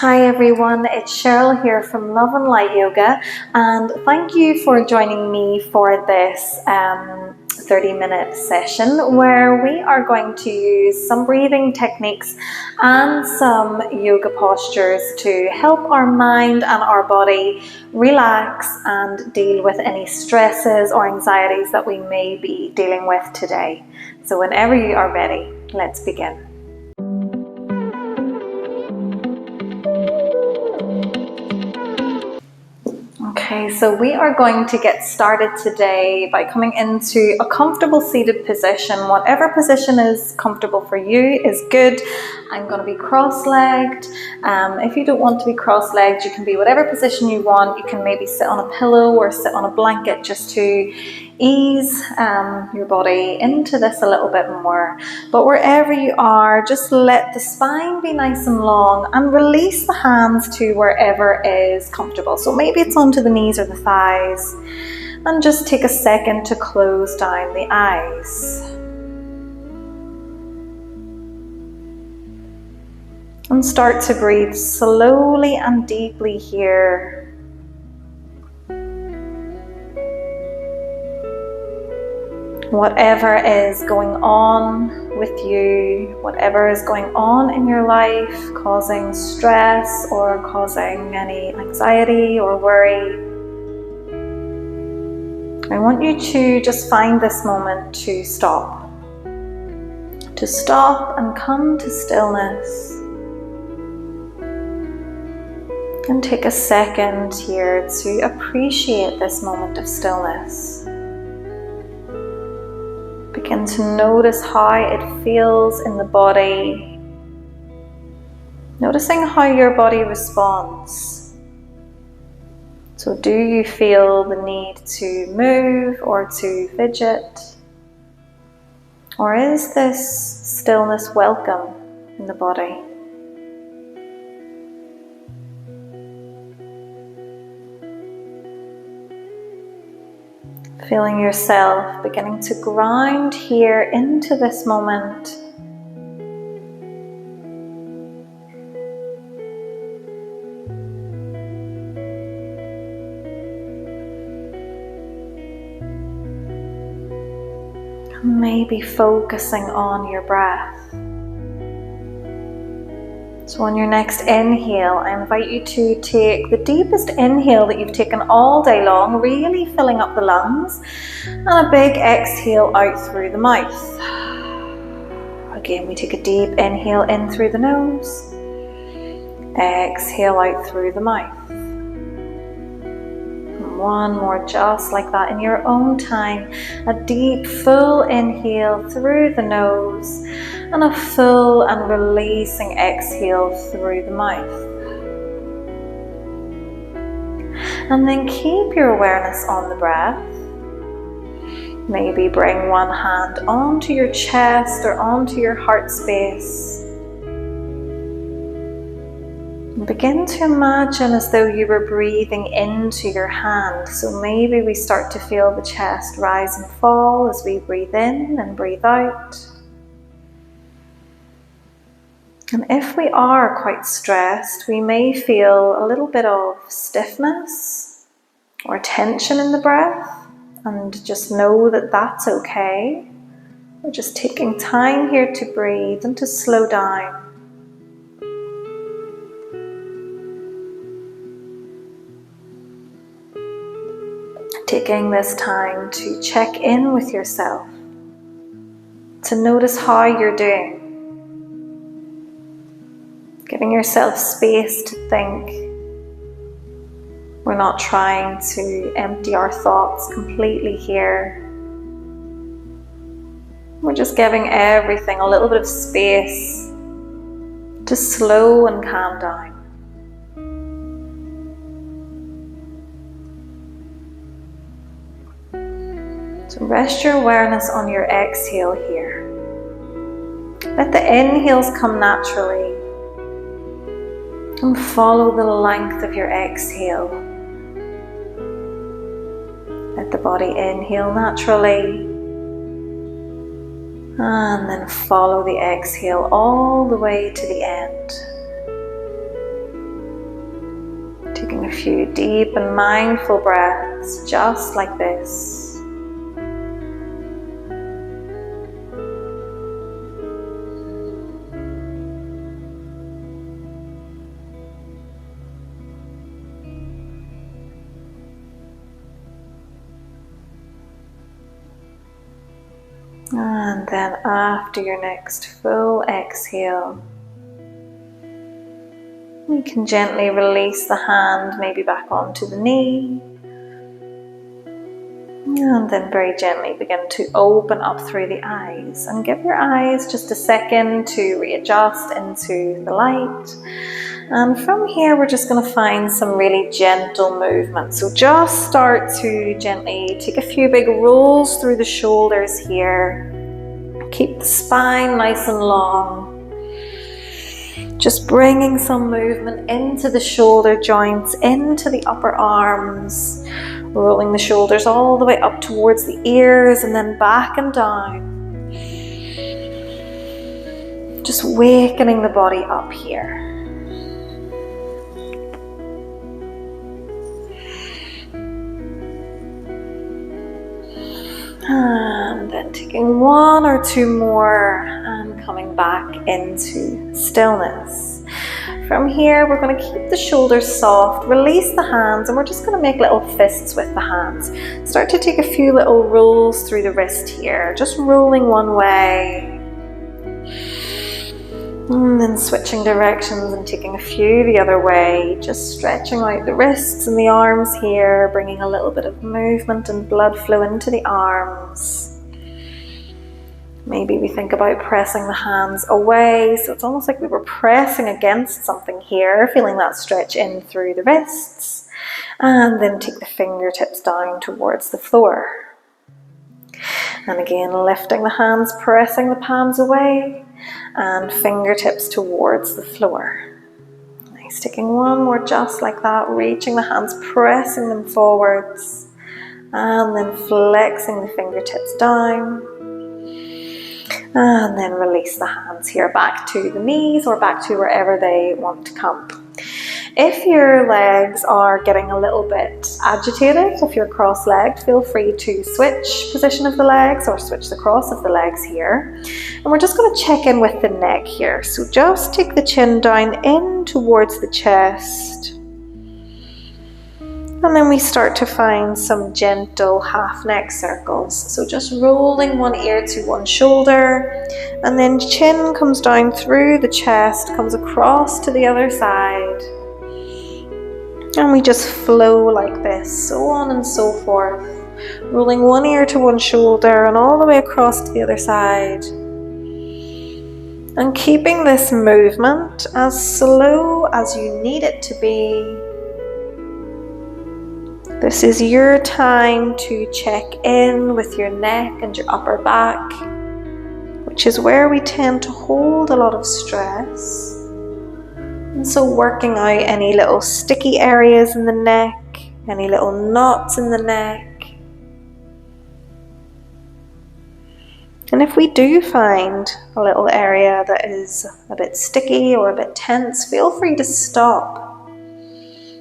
Hi everyone, it's Cheryl here from Love and Light Yoga, and thank you for joining me for this 30-minute session where we are going to use some breathing techniques and some yoga postures to help our mind and our body relax and deal with any stresses or anxieties that we may be dealing with today. So whenever you are ready, let's begin. Okay, so we are going to get started today by coming into a comfortable seated position. Whatever position is comfortable for you is good. I'm going to be cross-legged. If you don't want to be cross-legged, you can be whatever position you want. You can maybe sit on a pillow or sit on a blanket just to ease your body into this a little bit more. But wherever you are, just let the spine be nice and long and release the hands to wherever is comfortable. So maybe it's onto the knees or the thighs, and just take a second to close down the eyes. And start to breathe slowly and deeply here. Whatever is going on with you, whatever is going on in your life, causing stress or causing any anxiety or worry, I want you to just find this moment to stop. To stop and come to stillness. And take a second here to appreciate this moment of stillness. Begin to notice how it feels in the body. Noticing how your body responds. So do you feel the need to move or to fidget? Or is this stillness welcome in the body? Feeling yourself beginning to ground here into this moment. Maybe focusing on your breath. So on your next inhale, I invite you to take the deepest inhale that you've taken all day long, really filling up the lungs, and a big exhale out through the mouth. Again, we take a deep inhale in through the nose, exhale out through the mouth. And one more just like that in your own time. A deep full inhale through the nose, and a full and releasing exhale through the mouth. And then keep your awareness on the breath. Maybe bring one hand onto your chest or onto your heart space. And begin to imagine as though you were breathing into your hand. So maybe we start to feel the chest rise and fall as we breathe in and breathe out. And if we are quite stressed, we may feel a little bit of stiffness or tension in the breath, and just know that that's okay. We're just taking time here to breathe and to slow down. Taking this time to check in with yourself, to notice how you're doing. Giving yourself space to think. We're not trying to empty our thoughts completely here. We're just giving everything a little bit of space to slow and calm down. So rest your awareness on your exhale here. Let the inhales come naturally. And follow the length of your exhale. Let the body inhale naturally. And then follow the exhale all the way to the end. Taking a few deep and mindful breaths, just like this. And then after your next full exhale, we can gently release the hand, maybe back onto the knee. And then very gently begin to open up through the eyes. And give your eyes just a second to readjust into the light. And from here, we're just going to find some really gentle movement. So just start to gently take a few big rolls through the shoulders here. Keep the spine nice and long. Just bringing some movement into the shoulder joints, into the upper arms. Rolling the shoulders all the way up towards the ears and then back and down. Just wakening the body up here. And then taking one or two more and coming back into stillness. From here, we're going to keep the shoulders soft, release the hands, and we're just going to make little fists with the hands. Start to take a few little rolls through the wrist here, just rolling one way. And then switching directions and taking a few the other way, just stretching out the wrists and the arms here, bringing a little bit of movement and blood flow into the arms. Maybe we think about pressing the hands away, so it's almost like we were pressing against something here, feeling that stretch in through the wrists. And then take the fingertips down towards the floor. And again, lifting the hands, pressing the palms away, and fingertips towards the floor. Nice, taking one more just like that, reaching the hands, pressing them forwards, and then flexing the fingertips down. And then release the hands here back to the knees or back to wherever they want to come. If your legs are getting a little bit agitated, if you're cross-legged, feel free to switch position of the legs or switch the cross of the legs here. And we're just going to check in with the neck here. So just take the chin down in towards the chest. And then we start to find some gentle half neck circles. So just rolling one ear to one shoulder, and then chin comes down through the chest, comes across to the other side. And we just flow like this, so on and so forth. Rolling one ear to one shoulder and all the way across to the other side. And keeping this movement as slow as you need it to be. This is your time to check in with your neck and your upper back, which is where we tend to hold a lot of stress. And so working out any little sticky areas in the neck, any little knots in the neck. And if we do find a little area that is a bit sticky or a bit tense, feel free to stop.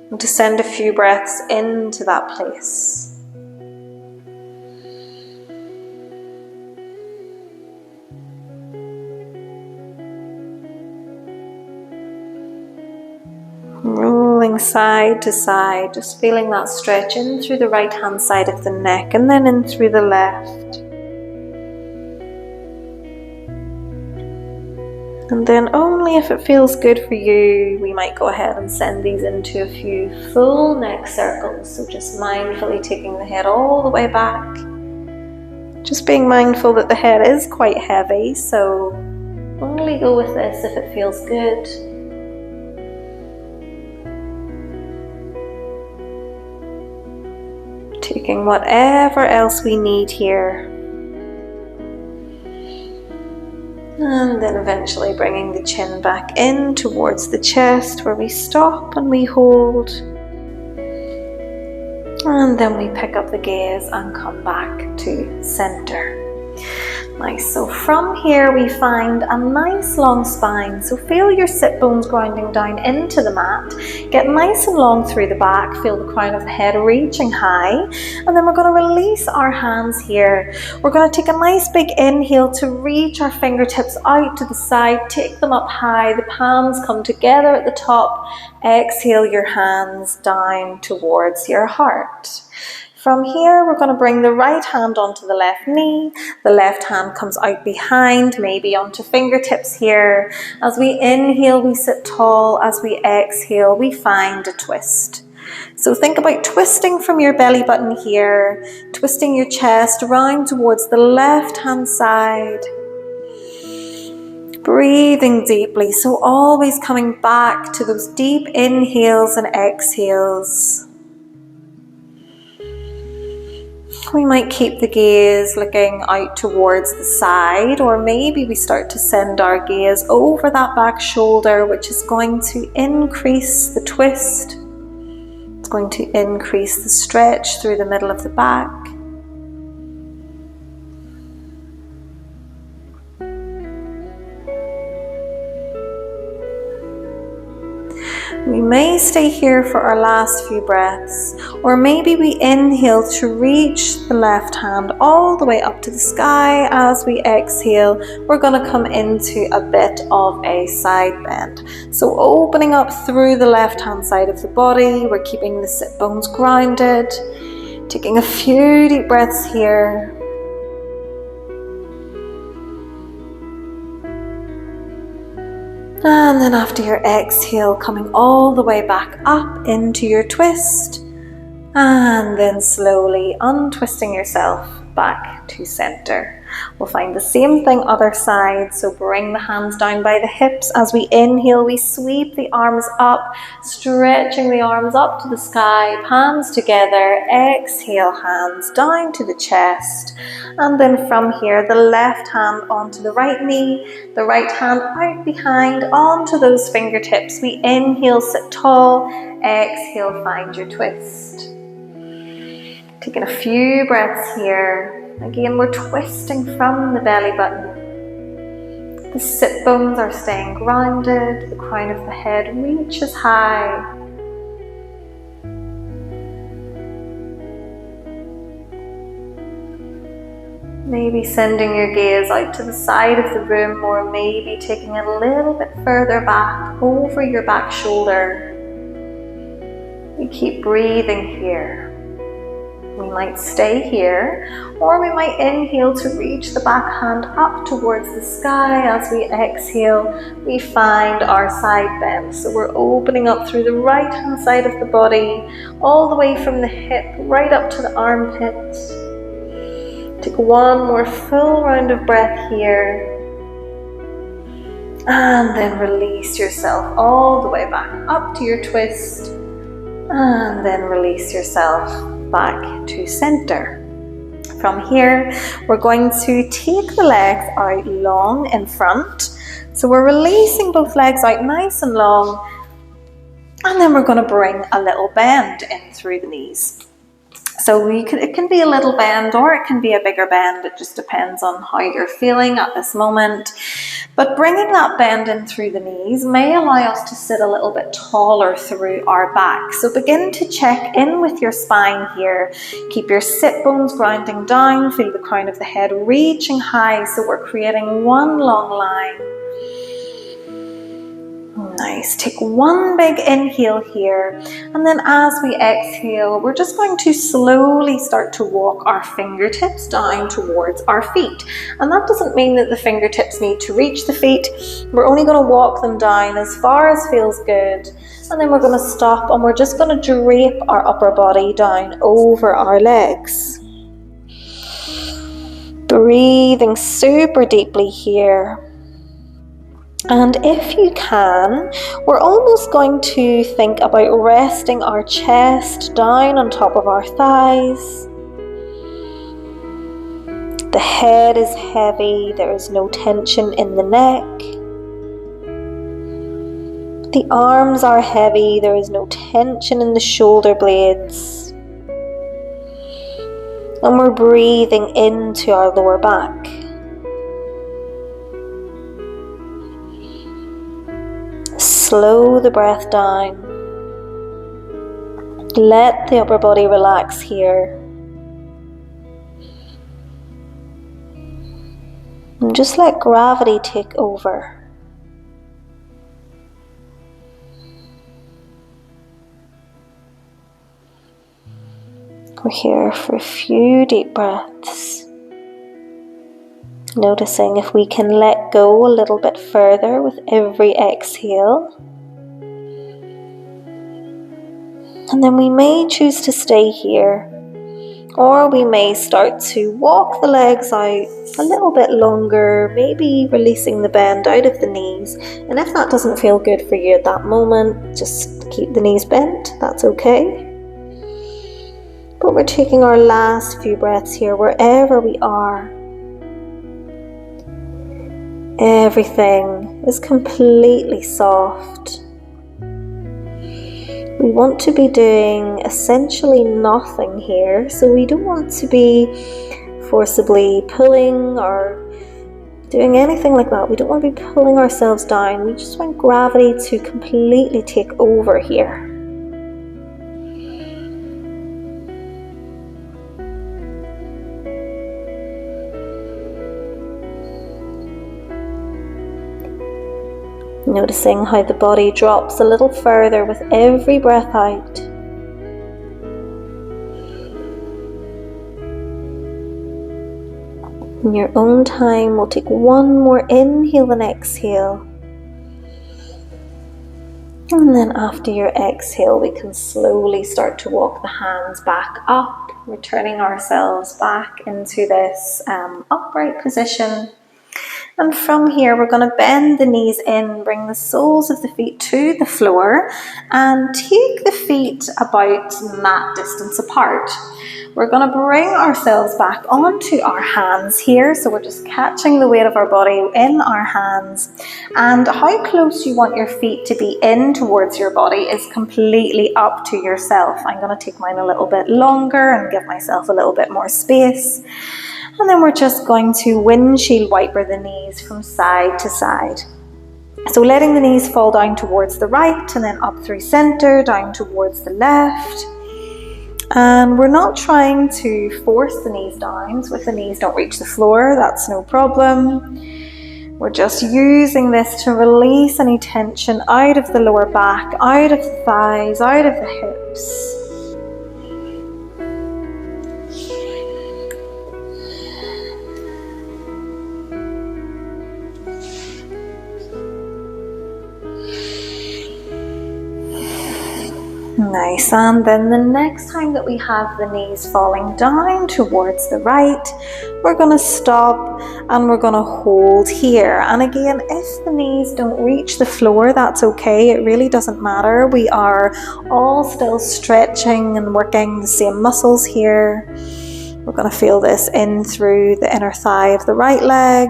And to send a few breaths into that place. Rolling side to side, just feeling that stretch in through the right hand side of the neck and then in through the left. And then only if it feels good for you, we might go ahead and send these into a few full neck circles. So just mindfully taking the head all the way back. Just being mindful that the head is quite heavy, so only go with this if it feels good. Taking whatever else we need here. And then eventually bringing the chin back in towards the chest where we stop and we hold. And then we pick up the gaze and come back to center. Nice, so from here we find a nice long spine. So feel your sit bones grounding down into the mat. Get nice and long through the back. Feel the crown of the head reaching high. And then we're going to release our hands here. We're going to take a nice big inhale to reach our fingertips out to the side. Take them up high. The palms come together at the top. Exhale your hands down towards your heart. From here, we're going to bring the right hand onto the left knee. The left hand comes out behind, maybe onto fingertips here. As we inhale, we sit tall. As we exhale, we find a twist. So think about twisting from your belly button here, twisting your chest round towards the left-hand side. Breathing deeply, so always coming back to those deep inhales and exhales. We might keep the gaze looking out towards the side, or maybe we start to send our gaze over that back shoulder, which is going to increase the twist. It's going to increase the stretch through the middle of the back. We may stay here for our last few breaths, or maybe we inhale to reach the left hand all the way up to the sky. As we exhale, we're going to come into a bit of a side bend. So opening up through the left hand side of the body, we're keeping the sit bones grounded, taking a few deep breaths here. And then after your exhale, coming all the way back up into your twist. And then slowly untwisting yourself back to center. We'll find the same thing other side. So bring the hands down by the hips. As we inhale, we sweep the arms up, stretching the arms up to the sky, palms together. Exhale, hands down to the chest. And then from here, the left hand onto the right knee, the right hand out behind onto those fingertips. We inhale, sit tall. Exhale, find your twist. Taking a few breaths here. Again, we're twisting from the belly button. The sit bones are staying grounded. The crown of the head reaches high. Maybe sending your gaze out to the side of the room, or maybe taking it a little bit further back over your back shoulder. You keep breathing here. We might stay here, or we might inhale to reach the back hand up towards the sky. As we exhale, we find our side bend. So we're opening up through the right hand side of the body, all the way from the hip, right up to the armpits. Take one more full round of breath here. And then release yourself all the way back up to your twist. And then release yourself back to center. From here, we're going to take the legs out long in front. So we're releasing both legs out nice and long. And then we're going to bring a little bend in through the knees. So it can be a little bend, or it can be a bigger bend. It just depends on how you're feeling at this moment. But bringing that bend in through the knees may allow us to sit a little bit taller through our back. So begin to check in with your spine here. Keep your sit bones grounding down. Feel the crown of the head reaching high. So we're creating one long line. Nice. Take one big inhale here, and then as we exhale, we're just going to slowly start to walk our fingertips down towards our feet. And that doesn't mean that the fingertips need to reach the feet. We're only going to walk them down as far as feels good, and then we're going to stop, and we're just going to drape our upper body down over our legs. Breathing super deeply here. And if you can, we're almost going to think about resting our chest down on top of our thighs. The head is heavy, there is no tension in the neck. The arms are heavy, there is no tension in the shoulder blades. And we're breathing into our lower back. slow the breath down. Let the upper body relax here. And just let gravity take over. We're here for a few deep breaths. Noticing if we can let go a little bit further with every exhale. And then we may choose to stay here, or we may start to walk the legs out a little bit longer, maybe releasing the bend out of the knees. And if that doesn't feel good for you at that moment, just keep the knees bent, that's okay. But we're taking our last few breaths here, wherever we are. Everything is completely soft. We want to be doing essentially nothing here, so we don't want to be forcibly pulling or doing anything like that. We don't want to be pulling ourselves down. We just want gravity to completely take over here. Noticing how the body drops a little further with every breath out. In your own time, we'll take one more inhale and exhale. And then after your exhale, we can slowly start to walk the hands back up, returning ourselves back into this upright position. And from here, we're going to bend the knees in, bring the soles of the feet to the floor, and take the feet about mat distance apart. We're going to bring ourselves back onto our hands here, so we're just catching the weight of our body in our hands. And how close you want your feet to be in towards your body is completely up to yourself. I'm going to take mine a little bit longer and give myself a little bit more space. And then we're just going to windshield wiper the knees from side to side. So letting the knees fall down towards the right and then up through center, down towards the left. And we're not trying to force the knees down, so if the knees don't reach the floor, that's no problem. We're just using this to release any tension out of the lower back, out of the thighs, out of the hips. Nice, and then the next time that we have the knees falling down towards the right, we're going to stop and we're going to hold here. And again, if the knees don't reach the floor, that's okay. It really doesn't matter. We are all still stretching and working the same muscles here. We're going to feel this in through the inner thigh of the right leg,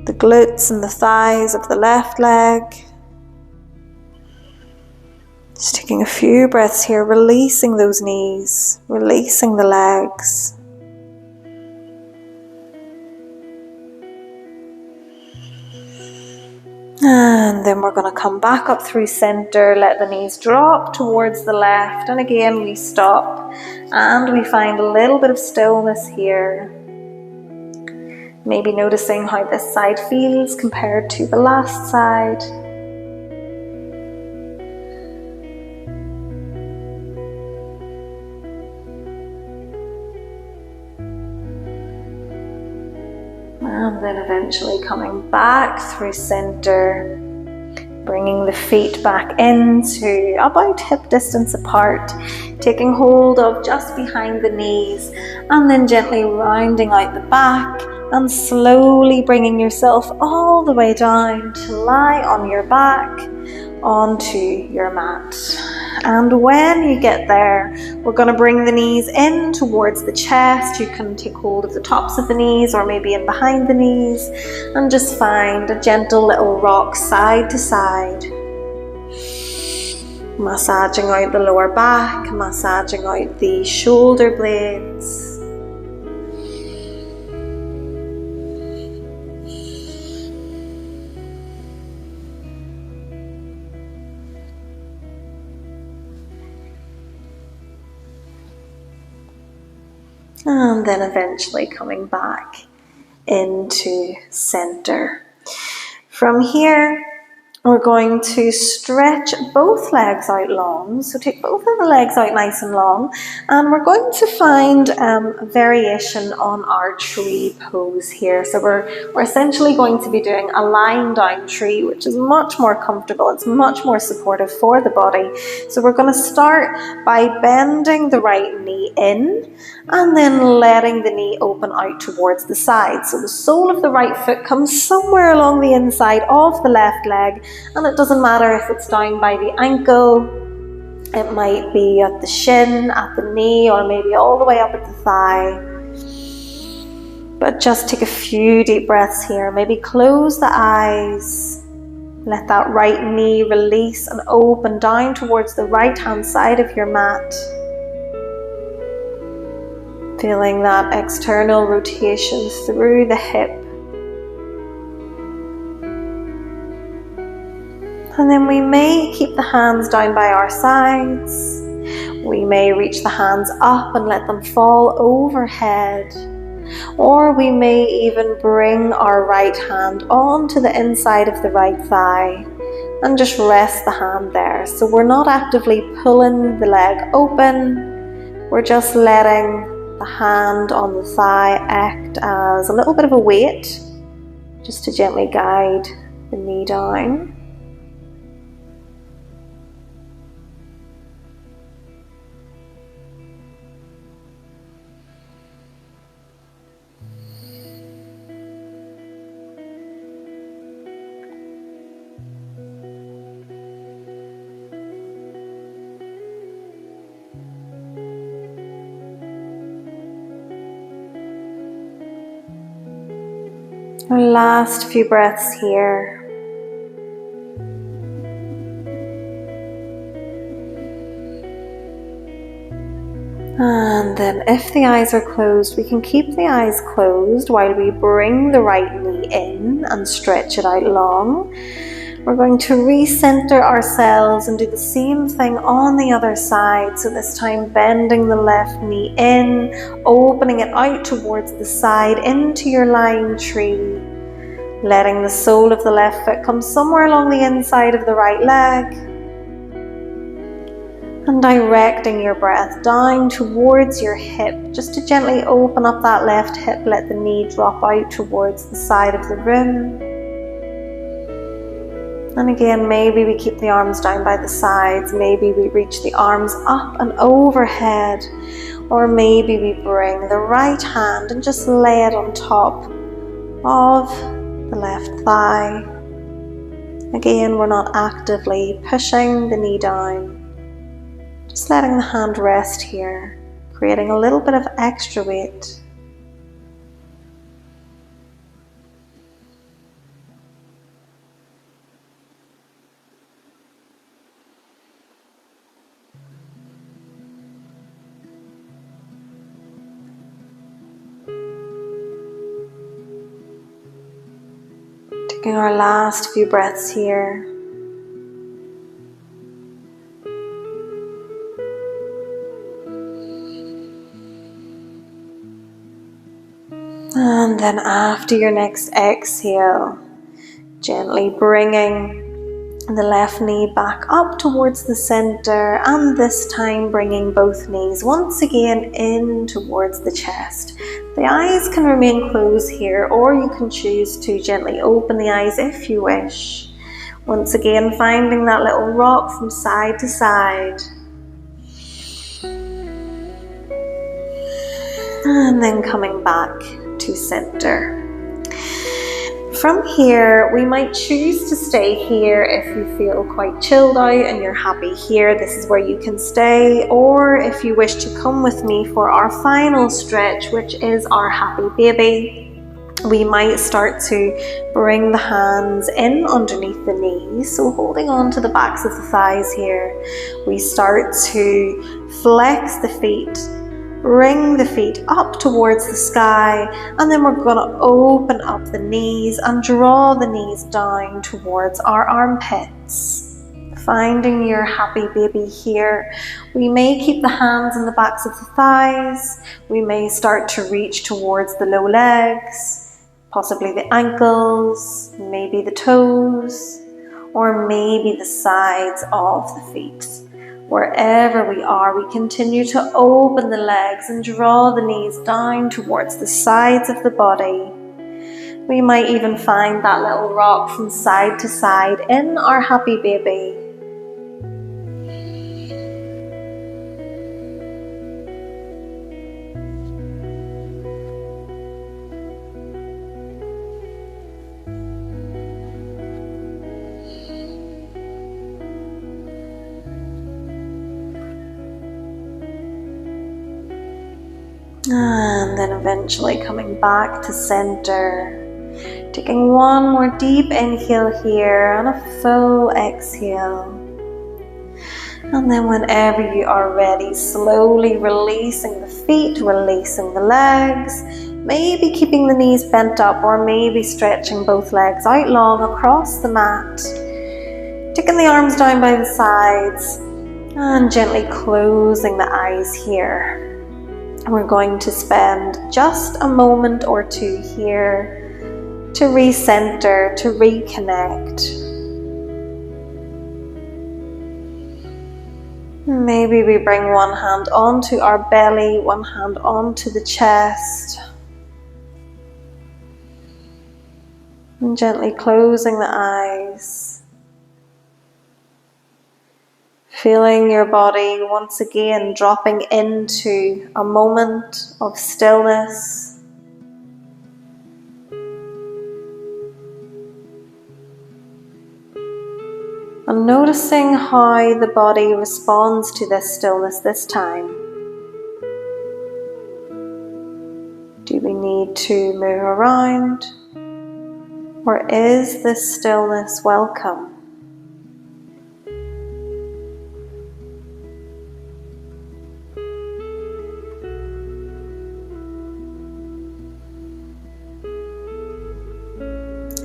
the glutes and the thighs of the left leg. Just taking a few breaths here, releasing those knees, releasing the legs. And then we're going to come back up through center, let the knees drop towards the left. And again, we stop and we find a little bit of stillness here. Maybe noticing how this side feels compared to the last side. And then eventually coming back through center, bringing the feet back into about hip distance apart, taking hold of just behind the knees, and then gently rounding out the back and slowly bringing yourself all the way down to lie on your back onto your mat. And when you get there, we're going to bring the knees in towards the chest. You can take hold of the tops of the knees or maybe in behind the knees and just find a gentle little rock side to side. Massaging out the lower back, massaging out the shoulder blades. And then eventually coming back into center. From here, we're going to stretch both legs out long. So take both of the legs out nice and long. And we're going to find a variation on our tree pose here. So we're essentially going to be doing a lying down tree, which is much more comfortable. It's much more supportive for the body. So we're going to start by bending the right knee in and then letting the knee open out towards the side. So the sole of the right foot comes somewhere along the inside of the left leg, and it doesn't matter if it's down by the ankle, it might be at the shin, at the knee, or maybe all the way up at the thigh. But just take a few deep breaths here. Maybe close the eyes. Let that right knee release and open down towards the right hand side of your mat. Feeling that external rotation through the hip. And then we may keep the hands down by our sides. We may reach the hands up and let them fall overhead. Or we may even bring our right hand onto the inside of the right thigh and just rest the hand there. So we're not actively pulling the leg open. We're just letting the hand on the thigh act as a little bit of a weight, just to gently guide the knee down. Our last few breaths here. And then if the eyes are closed, we can keep the eyes closed while we bring the right knee in and stretch it out long. We're going to recenter ourselves and do the same thing on the other side. So this time bending the left knee in, opening it out towards the side into your lying tree. Letting the sole of the left foot come somewhere along the inside of the right leg. And directing your breath down towards your hip, just to gently open up that left hip, let the knee drop out towards the side of the room. And again, maybe we keep the arms down by the sides, maybe we reach the arms up and overhead, or maybe we bring the right hand and just lay it on top of the left thigh. Again, we're not actively pushing the knee down, just letting the hand rest here, creating a little bit of extra weight. Taking our last few breaths here. And then after your next exhale, gently bringing the left knee back up towards the center, and this time bringing both knees once again in towards the chest. The eyes can remain closed here, or you can choose to gently open the eyes if you wish. Once again, finding that little rock from side to side. And then coming back to center. From here, we might choose to stay here if you feel quite chilled out and you're happy here. This is where you can stay. Or if you wish to come with me for our final stretch, which is our happy baby, we might start to bring the hands in underneath the knees. So holding on to the backs of the thighs here, we start to flex the feet. Bring the feet up towards the sky, and then we're going to open up the knees and draw the knees down towards our armpits. Finding your happy baby here. We may keep the hands in the backs of the thighs. We may start to reach towards the low legs, possibly the ankles, maybe the toes, or maybe the sides of the feet. Wherever we are, we continue to open the legs and draw the knees down towards the sides of the body. We might even find that little rock from side to side in our happy baby. And then eventually coming back to center. Taking one more deep inhale here and a full exhale. And then whenever you are ready, slowly releasing the feet, releasing the legs. Maybe keeping the knees bent up or maybe stretching both legs out long across the mat. Taking the arms down by the sides and gently closing the eyes here. We're going to spend just a moment or two here to recenter, to reconnect. Maybe we bring one hand onto our belly, one hand onto the chest. And gently closing the eyes. Feeling your body once again dropping into a moment of stillness. And noticing how the body responds to this stillness this time. Do we need to move around? Or is this stillness welcome?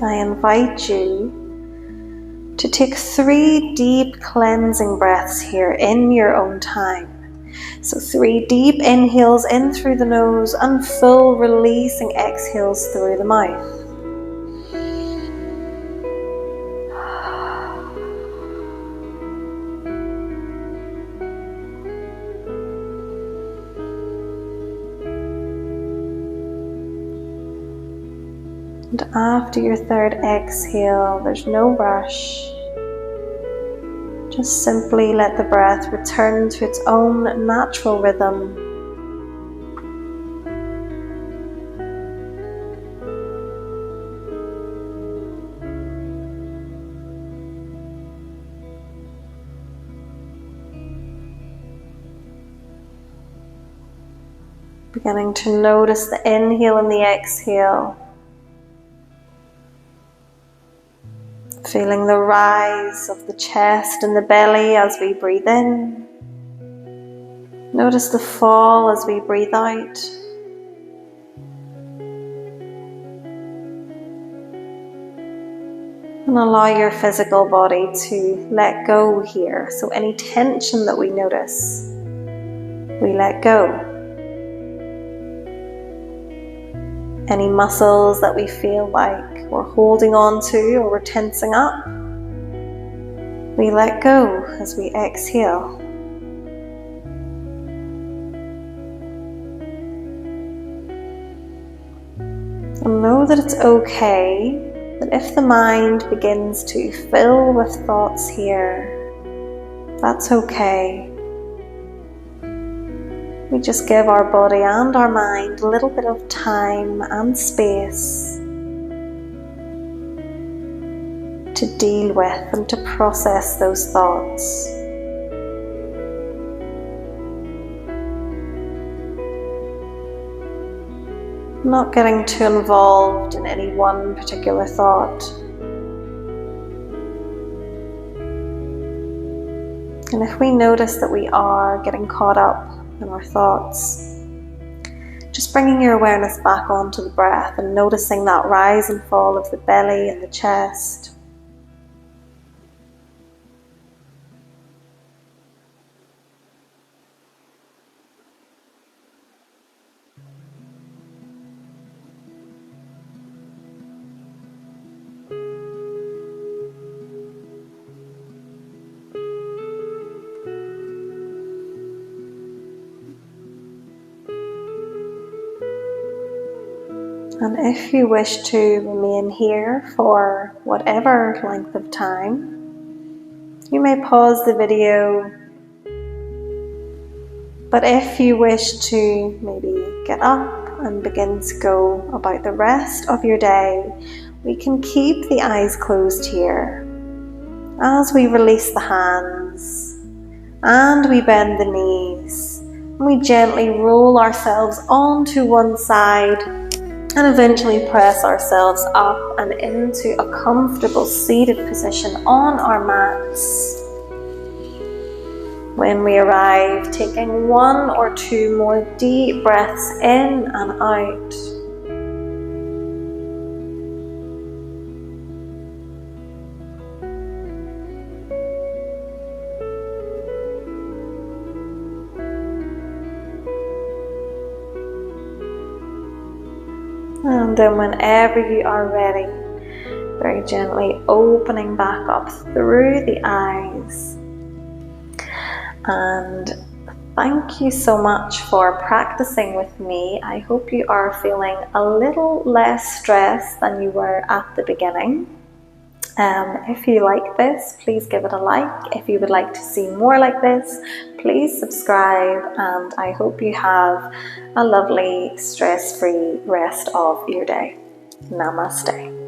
I invite you to take 3 deep cleansing breaths here in your own time. So 3 deep inhales in through the nose and full releasing exhales through the mouth. And after your 3rd exhale, there's no rush. Just simply let the breath return to its own natural rhythm. Beginning to notice the inhale and the exhale. Feeling the rise of the chest and the belly as we breathe in. Notice the fall as we breathe out. And allow your physical body to let go here. So any tension that we notice, we let go. Any muscles that we feel like we're holding on to or we're tensing up, we let go as we exhale. And know that it's okay that if the mind begins to fill with thoughts here, that's okay. We just give our body and our mind a little bit of time and space to deal with and to process those thoughts. Not getting too involved in any one particular thought. And if we notice that we are getting caught up in our thoughts, just bringing your awareness back onto the breath and noticing that rise and fall of the belly and the chest. And if you wish to remain here for whatever length of time, you may pause the video. But if you wish to maybe get up and begin to go about the rest of your day, we can keep the eyes closed here as we release the hands and we bend the knees. And we gently roll ourselves onto one side and eventually press ourselves up and into a comfortable seated position on our mats. When we arrive, taking 1 or 2 more deep breaths in and out. And then whenever you are ready, very gently opening back up through the eyes. And thank you so much for practicing with me. I hope you are feeling a little less stressed than you were at the beginning. If you like this, please give it a like. If you would like to see more like this, please subscribe, and I hope you have a lovely, stress-free rest of your day. Namaste.